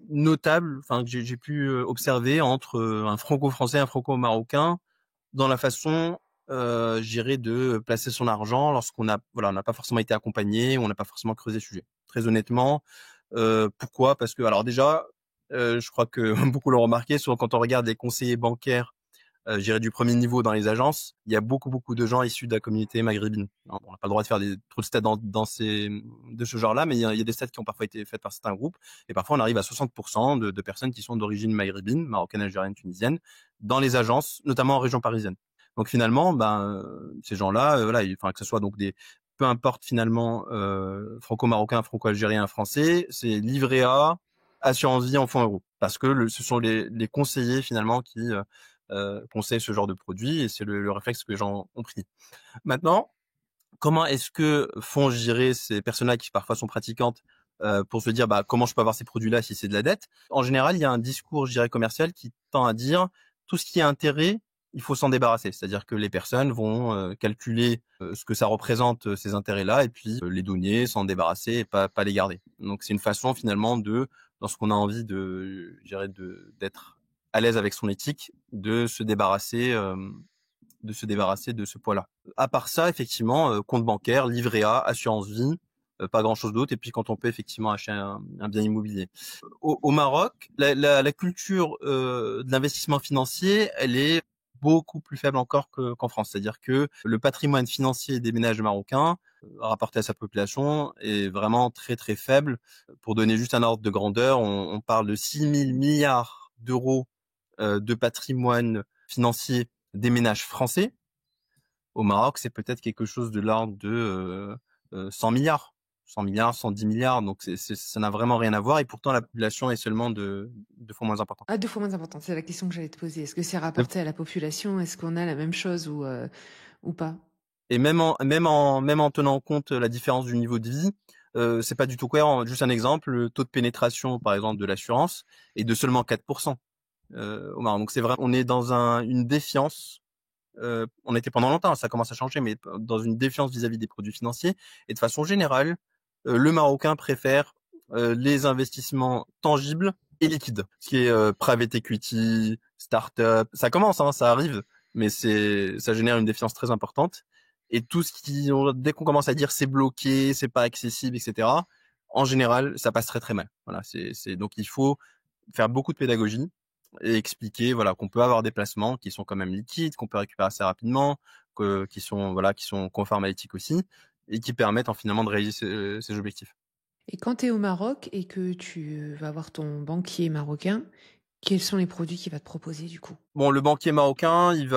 notable, enfin que j'ai pu observer entre un franco-français et un franco-marocain dans la façon, je dirais, de placer son argent lorsqu'on on n'a pas forcément été accompagné, on n'a pas forcément creusé le sujet. Très honnêtement, pourquoi? Parce que alors déjà, je crois que beaucoup l'ont remarqué, souvent quand on regarde les conseillers bancaires, je dirais du premier niveau dans les agences, il y a beaucoup de gens issus de la communauté maghrébine. On n'a pas le droit de faire trop de stats de ce genre-là, mais il y a des stats qui ont parfois été faites par certains groupes, et parfois on arrive à 60% de personnes qui sont d'origine maghrébine, marocaine, algérienne, tunisienne, dans les agences, notamment en région parisienne. Donc finalement, ces gens-là, que ce soit donc peu importe finalement franco-marocain, franco-algérien, français, c'est livret A, assurance vie en fonds euros, parce que ce sont les conseillers finalement qui conseillent ce genre de produit, et c'est le réflexe que les gens ont pris. Maintenant, comment est-ce que font, je dirais, ces personnes-là qui parfois sont pratiquantes pour se dire comment je peux avoir ces produits-là si c'est de la dette? En général, il y a un discours, je dirais, commercial qui tend à dire tout ce qui est intérêt, il faut s'en débarrasser. C'est-à-dire que les personnes vont calculer ce que ça représente, ces intérêts-là, et puis les donner, s'en débarrasser et pas les garder. Donc c'est une façon finalement lorsqu'on a envie je dirais, d'être à l'aise avec son éthique, de se débarrasser de ce poids-là. À part ça, effectivement, compte bancaire, livret A, assurance vie, pas grand-chose d'autre. Et puis quand on peut effectivement acheter un bien immobilier. Au Maroc, la culture de l'investissement financier, elle est beaucoup plus faible encore qu'en France. C'est-à-dire que le patrimoine financier des ménages marocains rapporté à sa population est vraiment très très faible. Pour donner juste un ordre de grandeur, on parle de 6 000 milliards d'euros de patrimoine financier des ménages français. Au Maroc, c'est peut-être quelque chose de l'ordre de 100 milliards. 100 milliards, 110 milliards, donc ça n'a vraiment rien à voir, et pourtant la population est seulement de 2 fois moins importante. Ah, 2 fois moins importante, c'est la question que j'allais te poser. Est-ce que c'est rapporté à la population? Est-ce qu'on a la même chose ou pas? Et même en tenant compte la différence du niveau de vie, c'est pas du tout cohérent. Juste un exemple, le taux de pénétration, par exemple, de l'assurance est de seulement 4% au Maroc. Donc c'est vrai, on est dans une défiance. On était pendant longtemps, ça commence à changer, mais dans une défiance vis-à-vis des produits financiers. Et de façon générale, le Marocain préfère les investissements tangibles et liquides. Ce qui est private equity, start-up, ça commence, hein, ça arrive, mais ça génère une défiance très importante. Et tout ce dès qu'on commence à dire c'est bloqué, c'est pas accessible, etc., en général, ça passe très très mal. Voilà, donc il faut faire beaucoup de pédagogie et expliquer voilà qu'on peut avoir des placements qui sont quand même liquides, qu'on peut récupérer assez rapidement, qui sont conformes à l'éthique aussi, et qui permettent finalement de réaliser ces objectifs. Et quand tu es au Maroc et que tu vas voir ton banquier marocain, quels sont les produits qu'il va te proposer du coup? Bon, le banquier marocain, il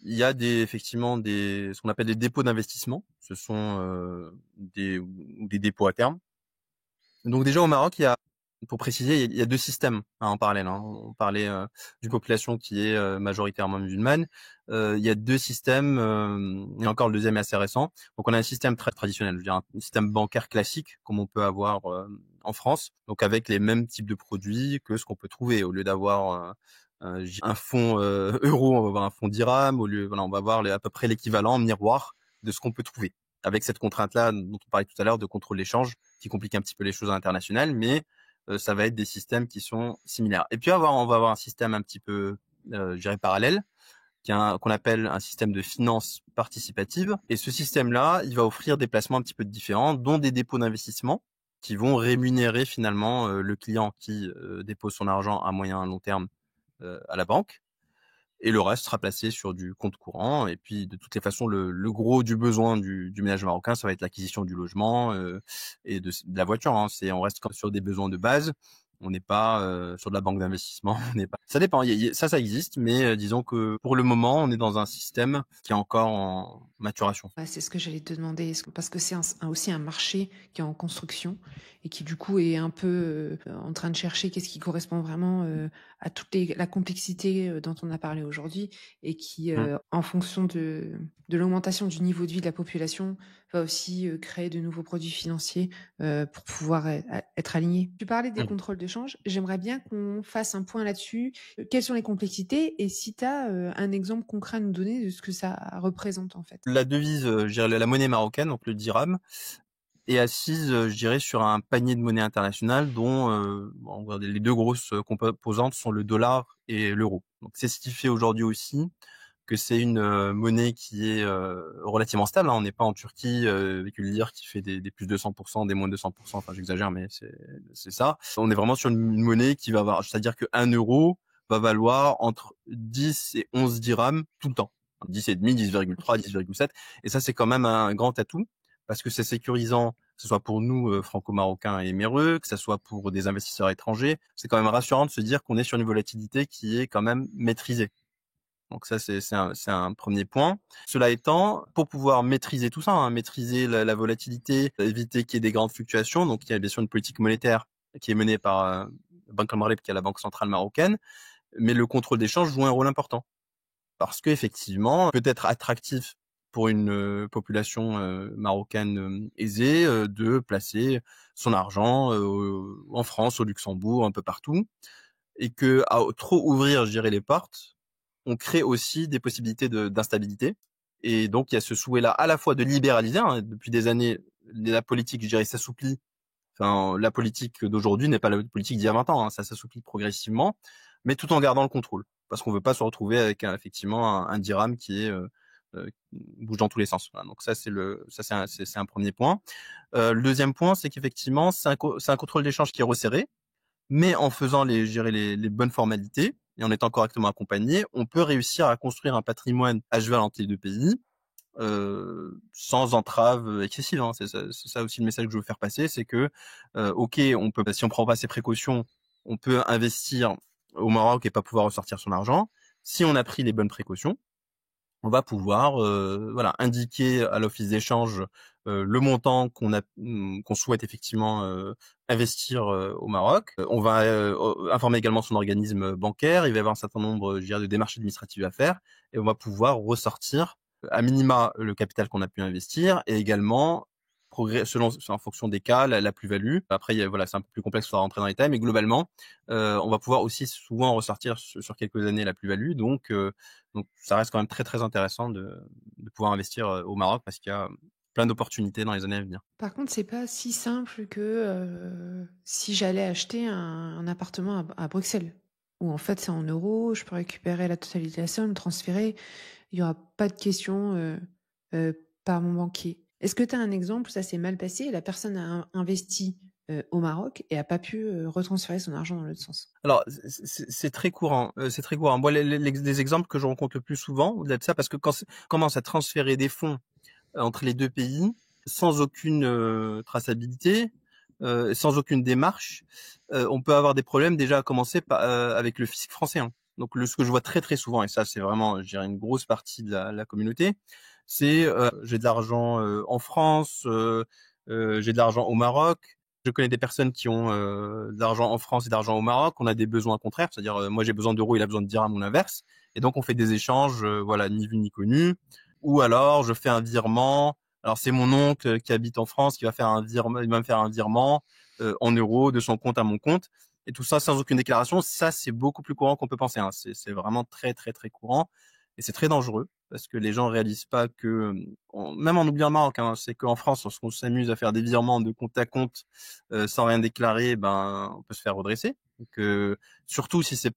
y a effectivement ce qu'on appelle des dépôts d'investissement. Ce sont des dépôts à terme. Donc déjà au Maroc, pour préciser, il y a deux systèmes en parallèle. Hein. On parlait d'une population qui est majoritairement musulmane. Il y a deux systèmes, et encore le deuxième est assez récent. Donc on a un système très traditionnel, je veux dire un système bancaire classique comme on peut avoir en France, donc avec les mêmes types de produits que ce qu'on peut trouver. Au lieu d'avoir un fonds euro, on va avoir un fonds dirham. On va avoir à peu près l'équivalent miroir de ce qu'on peut trouver. Avec cette contrainte-là dont on parlait tout à l'heure de contrôle d'échange, qui complique un petit peu les choses à l'international, mais ça va être des systèmes qui sont similaires. Et puis on va avoir un système un petit peu, je dirais, parallèle, qu'on appelle un système de finance participative. Et ce système-là, il va offrir des placements un petit peu différents, dont des dépôts d'investissement qui vont rémunérer finalement le client qui dépose son argent à moyen et long terme à la banque. Et le reste sera placé sur du compte courant. Et puis, de toutes les façons, le gros du besoin du ménage marocain, ça va être l'acquisition du logement et de la voiture. Hein. On reste sur des besoins de base. On n'est pas sur de la banque d'investissement. On n'est pas. Ça dépend. Ça existe, mais disons que pour le moment, on est dans un système qui est encore en maturation. Ouais, c'est ce que j'allais te demander, parce que c'est aussi un marché qui est en construction et qui du coup est un peu en train de chercher qu'est-ce qui correspond vraiment à la complexité dont on a parlé aujourd'hui, et qui, en fonction de l'augmentation du niveau de vie de la population, va aussi créer de nouveaux produits financiers pour pouvoir être aligné. Tu parlais des contrôles de change, j'aimerais bien qu'on fasse un point là-dessus. Quelles sont les complexités, et si tu as un exemple concret à nous donner de ce que ça représente en fait? La devise, je dirais la monnaie marocaine, donc le dirham, est assise, je dirais, sur un panier de monnaie internationale dont les deux grosses composantes sont le dollar et l'euro. Donc c'est ce qui fait aujourd'hui aussi que c'est une monnaie qui est relativement stable. Hein. On n'est pas en Turquie avec une lire qui fait des plus de 200%, des moins de 200%. Enfin, j'exagère, mais c'est ça. On est vraiment sur une monnaie qui va avoir, c'est-à-dire que 1 euro va valoir entre 10 et 11 dirhams tout le temps. 10 et demi, 10,3, 10,7. Et ça, c'est quand même un grand atout parce que c'est sécurisant, que ce soit pour nous, franco-marocains et émireux, que ce soit pour des investisseurs étrangers. C'est quand même rassurant de se dire qu'on est sur une volatilité qui est quand même maîtrisée. Donc ça, c'est un premier point. Cela étant, pour pouvoir maîtriser tout ça, hein, maîtriser la volatilité, éviter qu'il y ait des grandes fluctuations, donc il y a bien sûr une politique monétaire qui est menée par Banque Al-Maghrib, qui est la banque centrale marocaine, mais le contrôle des changes joue un rôle important. Parce qu'effectivement, peut être attractif pour une population marocaine aisée de placer son argent en France, au Luxembourg, un peu partout, et que à trop ouvrir, je dirais, les portes, on crée aussi des possibilités d'instabilité. Et donc, il y a ce souhait-là à la fois de libéraliser. Hein, depuis des années, la politique, je dirais, s'assouplit. Enfin, la politique d'aujourd'hui n'est pas la politique d'il y a 20 ans. Hein, ça s'assouplit progressivement, mais tout en gardant le contrôle. Parce qu'on veut pas se retrouver avec effectivement un dirham qui bouge dans tous les sens. Voilà, donc ça, c'est un premier point. Le deuxième point, c'est qu'effectivement, c'est un contrôle d'échange qui est resserré, mais en faisant les bonnes formalités et en étant correctement accompagné, on peut réussir à construire un patrimoine HV entre les deux pays sans entrave excessive. Hein. C'est ça aussi le message que je veux faire passer, c'est que ok, on peut, si on prend pas ses précautions, on peut investir au Maroc et pas pouvoir ressortir son argent. Si on a pris les bonnes précautions, on va pouvoir voilà, indiquer à l'office d'échange le montant qu'on souhaite effectivement investir au Maroc. On va informer également son organisme bancaire. Il va y avoir un certain nombre, je dirais, de démarches administratives à faire, et on va pouvoir ressortir à minima le capital qu'on a pu investir, et également en fonction des cas, la plus-value. Après, voilà, c'est un peu plus complexe, il faudra rentrer dans les détails, mais globalement, on va pouvoir aussi souvent ressortir sur quelques années la plus-value. Donc, ça reste quand même très, très intéressant de pouvoir investir au Maroc, parce qu'il y a plein d'opportunités dans les années à venir. Par contre, c'est pas si simple que si j'allais acheter un appartement à Bruxelles, où en fait c'est en euros, je peux récupérer la totalité de la somme, transférer, il n'y aura pas de questions par mon banquier. Est-ce que tu as un exemple où ça s'est mal passé et la personne a investi au Maroc et a pas pu retransférer son argent dans l'autre sens? Alors, c'est très courant. C'est très courant. Moi, les exemples que je rencontre le plus souvent, au-delà de ça, parce que quand on commence à transférer des fonds entre les deux pays, sans aucune traçabilité, sans aucune démarche, on peut avoir des problèmes, déjà à commencer avec le fisc français. Hein. Donc, ce que je vois très très souvent, et ça c'est vraiment, je dirais, une grosse partie de la communauté, c'est j'ai de l'argent en France, j'ai de l'argent au Maroc. Je connais des personnes qui ont de l'argent en France et d'argent au Maroc. On a des besoins contraires, c'est-à-dire moi j'ai besoin d'euros, il a besoin de dirhams ou l'inverse. Et donc on fait des échanges, voilà, ni vu ni connu. Ou alors je fais un virement. Alors c'est mon oncle qui habite en France qui va faire un virement, il va me faire un virement en euros de son compte à mon compte. Et tout ça sans aucune déclaration. Ça c'est beaucoup plus courant qu'on peut penser. Hein. C'est vraiment très très très courant. Et c'est très dangereux parce que les gens réalisent pas que, même en oubliant le Maroc, hein, c'est qu'en France, lorsqu'on s'amuse à faire des virements de compte à compte sans rien déclarer, ben on peut se faire redresser. Donc surtout si c'est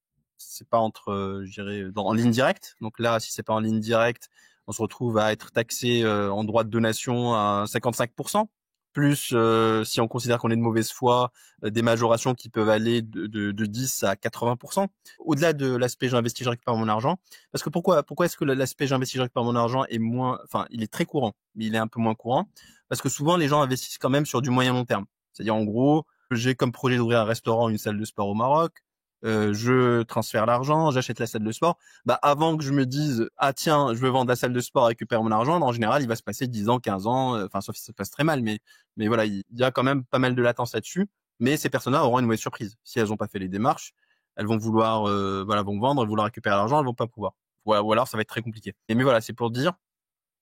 pas entre, je dirais, en ligne directe. Donc là, si c'est pas en ligne directe, on se retrouve à être taxé en droit de donation à 55%. Plus si on considère qu'on est de mauvaise foi, des majorations qui peuvent aller de 10 à 80%. Au-delà de l'aspect j'investis, je récupère mon argent, parce que pourquoi est-ce que l'aspect j'investis, je récupère mon argent est moins, enfin, il est très courant, mais il est un peu moins courant, parce que souvent les gens investissent quand même sur du moyen long terme. C'est-à-dire, en gros, j'ai comme projet d'ouvrir un restaurant, une salle de sport au Maroc, je transfère l'argent, j'achète la salle de sport. Bah, avant que je me dise, ah tiens, je veux vendre la salle de sport, récupérer mon argent, en général, il va se passer 10 ans, 15 ans, enfin, sauf si ça se passe très mal, mais voilà, il y a quand même pas mal de latence là-dessus. Mais ces personnes-là auront une mauvaise surprise. Si elles n'ont pas fait les démarches, elles vont vouloir, voilà, vont vendre, elles vont vouloir récupérer l'argent, elles vont pas pouvoir. Ou alors ça va être très compliqué. Mais voilà, c'est pour dire,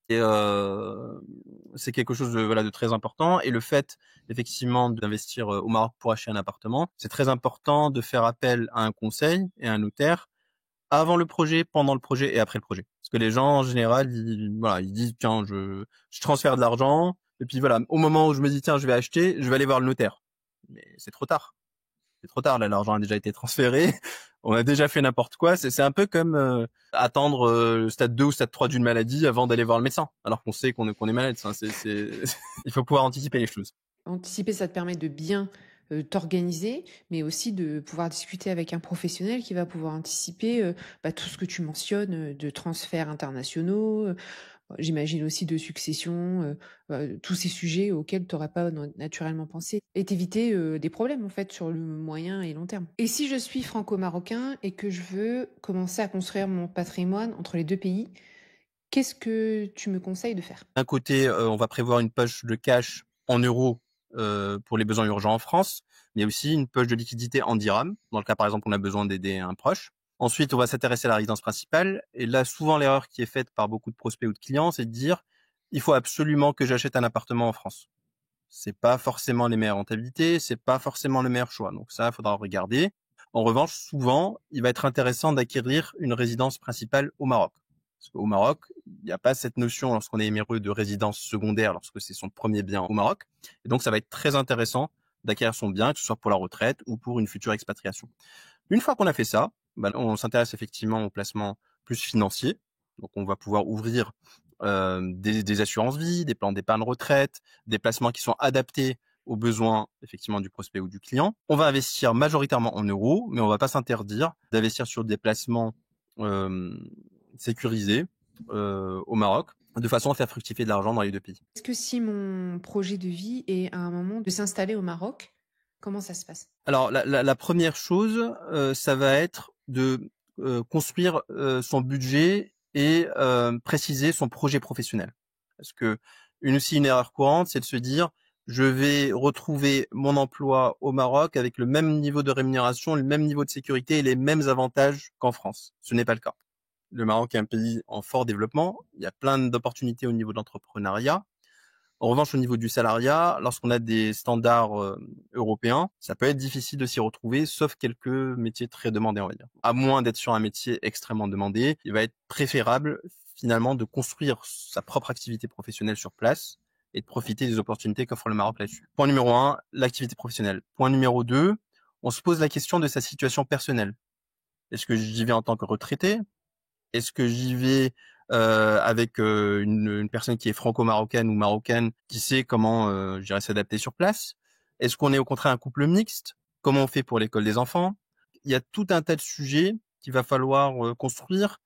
et c'est quelque chose de, voilà, de très important. Et le fait, effectivement, d'investir au Maroc pour acheter un appartement, c'est très important de faire appel à un conseil et à un notaire avant le projet, pendant le projet et après le projet. Parce que les gens, en général, voilà, ils disent, tiens, je transfère de l'argent, et puis voilà, au moment où je me dis, tiens, je vais acheter, je vais aller voir le notaire. Mais c'est trop tard. C'est trop tard, là, l'argent a déjà été transféré, on a déjà fait n'importe quoi. C'est un peu comme attendre le stade 2 ou stade 3 d'une maladie avant d'aller voir le médecin, alors qu'on sait qu'on est malade. Il faut pouvoir anticiper les choses. Anticiper, ça te permet de bien t'organiser, mais aussi de pouvoir discuter avec un professionnel qui va pouvoir anticiper tout ce que tu mentionnes, de transferts internationaux, j'imagine aussi de succession, tous ces sujets auxquels tu n'aurais pas naturellement pensé, et t'éviter des problèmes en fait sur le moyen et long terme. Et si je suis franco-marocain et que je veux commencer à construire mon patrimoine entre les deux pays, qu'est-ce que tu me conseilles de faire? D'un côté, on va prévoir une poche de cash en euros pour les besoins urgents en France, mais il y a aussi une poche de liquidité en dirhams, dans le cas par exemple on a besoin d'aider un proche. Ensuite, on va s'intéresser à la résidence principale. Et là, souvent, l'erreur qui est faite par beaucoup de prospects ou de clients, c'est de dire, il faut absolument que j'achète un appartement en France. C'est pas forcément les meilleures rentabilités, c'est pas forcément le meilleur choix. Donc ça, il faudra regarder. En revanche, souvent, il va être intéressant d'acquérir une résidence principale au Maroc. Parce qu'au Maroc, il n'y a pas cette notion, lorsqu'on est émireux, de résidence secondaire, lorsque c'est son premier bien au Maroc. Et donc, ça va être très intéressant d'acquérir son bien, que ce soit pour la retraite ou pour une future expatriation. Une fois qu'on a fait ça, on s'intéresse effectivement au placement plus financier. Donc, on va pouvoir ouvrir des assurances vie, des plans d'épargne retraite, des placements qui sont adaptés aux besoins effectivement du prospect ou du client. On va investir majoritairement en euros, mais on va pas s'interdire d'investir sur des placements sécurisés au Maroc. de façon à faire fructifier de l'argent dans les deux pays. Est-ce que si mon projet de vie est à un moment de s'installer au Maroc, comment ça se passe? Alors la première chose, ça va être de construire son budget et préciser son projet professionnel. Parce que une erreur courante, c'est de se dire je vais retrouver mon emploi au Maroc avec le même niveau de rémunération, le même niveau de sécurité et les mêmes avantages qu'en France. Ce n'est pas le cas. Le Maroc est un pays en fort développement. Il y a plein d'opportunités au niveau de l'entrepreneuriat. En revanche, au niveau du salariat, lorsqu'on a des standards européens, ça peut être difficile de s'y retrouver, sauf quelques métiers très demandés, on va dire. À moins d'être sur un métier extrêmement demandé, il va être préférable finalement de construire sa propre activité professionnelle sur place et de profiter des opportunités qu'offre le Maroc là-dessus. Point numéro 1, l'activité professionnelle. Point numéro 2, on se pose la question de sa situation personnelle. Est-ce que j'y vais en tant que retraité? Est-ce que j'y vais avec une personne qui est franco-marocaine ou marocaine qui sait comment je dirais s'adapter sur place? Est-ce qu'on est au contraire un couple mixte? Comment on fait pour l'école des enfants? Il y a tout un tas de sujets qu'il va falloir construire.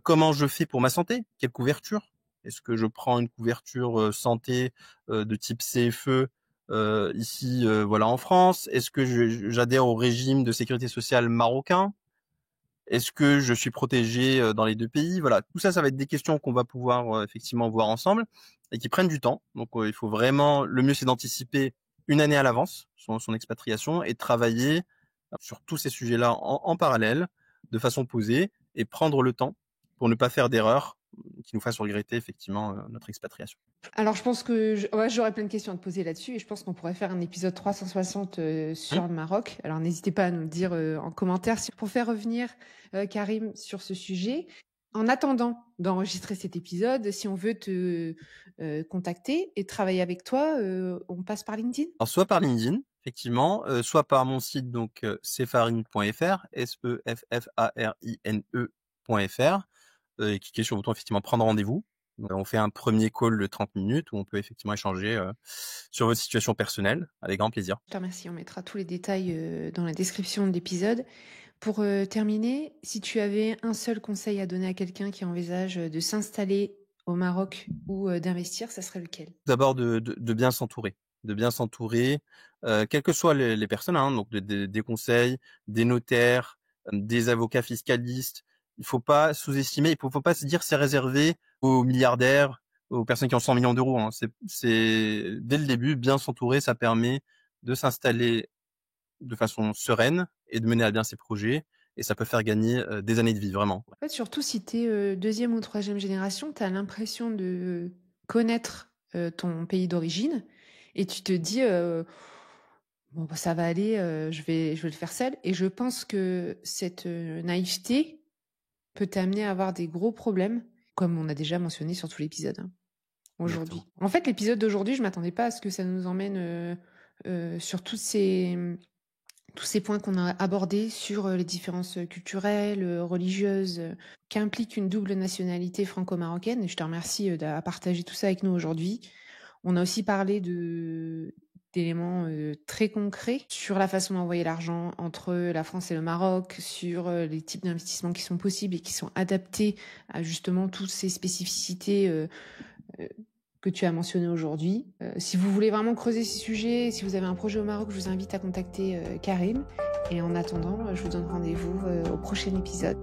Comment je fais pour ma santé? Quelle couverture? Est-ce que je prends une couverture santé de type CFE ici voilà en France? Est-ce que j'adhère au régime de sécurité sociale marocain? Est-ce que je suis protégé dans les deux pays? Voilà, tout ça, ça va être des questions qu'on va pouvoir effectivement voir ensemble et qui prennent du temps. Donc, il faut vraiment, le mieux, c'est d'anticiper une année à l'avance son expatriation et de travailler sur tous ces sujets-là en parallèle, de façon posée et prendre le temps pour ne pas faire d'erreurs qui nous fassent regretter effectivement notre expatriation. Alors, je pense que j'aurais plein de questions à te poser là-dessus et je pense qu'on pourrait faire un épisode 360 sur le Maroc. Alors, n'hésitez pas à nous le dire en commentaire pour faire revenir Karim sur ce sujet. En attendant d'enregistrer cet épisode, si on veut te contacter et travailler avec toi, on passe par LinkedIn? Alors, soit par LinkedIn, effectivement, soit par mon site, donc seffarine.fr, SEFFARINE.fr, et cliquez sur le bouton effectivement prendre rendez-vous. On fait un premier call de 30 minutes où on peut effectivement échanger sur votre situation personnelle avec grand plaisir. Je te remercie. On mettra tous les détails dans la description de l'épisode. Pour terminer, si tu avais un seul conseil à donner à quelqu'un qui envisage de s'installer au Maroc ou d'investir, ça serait lequel? D'abord de bien s'entourer. De bien s'entourer, quelles que soient les personnes, hein, donc des conseils, des notaires, des avocats fiscalistes. Il faut pas sous-estimer, il faut pas se dire c'est réservé aux milliardaires, aux personnes qui ont 100 millions d'euros. Hein. C'est dès le début, bien s'entourer, ça permet de s'installer de façon sereine et de mener à bien ses projets. Et ça peut faire gagner des années de vie, vraiment. En fait, surtout si tu es deuxième ou troisième génération, tu as l'impression de connaître ton pays d'origine et tu te dis bon, bah, ça va aller, je vais le faire seul. Et je pense que cette naïveté peut t'amener à avoir des gros problèmes, comme on a déjà mentionné sur tout l'épisode aujourd'hui. Exactement. En fait, l'épisode d'aujourd'hui, je m'attendais pas à ce que ça nous emmène sur tous ces points qu'on a abordés sur les différences culturelles, religieuses, qu'implique une double nationalité franco-marocaine. Et je te remercie d'avoir partagé tout ça avec nous aujourd'hui. On a aussi parlé d'éléments très concrets sur la façon d'envoyer l'argent entre la France et le Maroc, sur les types d'investissements qui sont possibles et qui sont adaptés à justement toutes ces spécificités que tu as mentionné aujourd'hui. Si vous voulez vraiment creuser ces sujets, si vous avez un projet au Maroc, je vous invite à contacter Karim. Et en attendant, je vous donne rendez-vous au prochain épisode.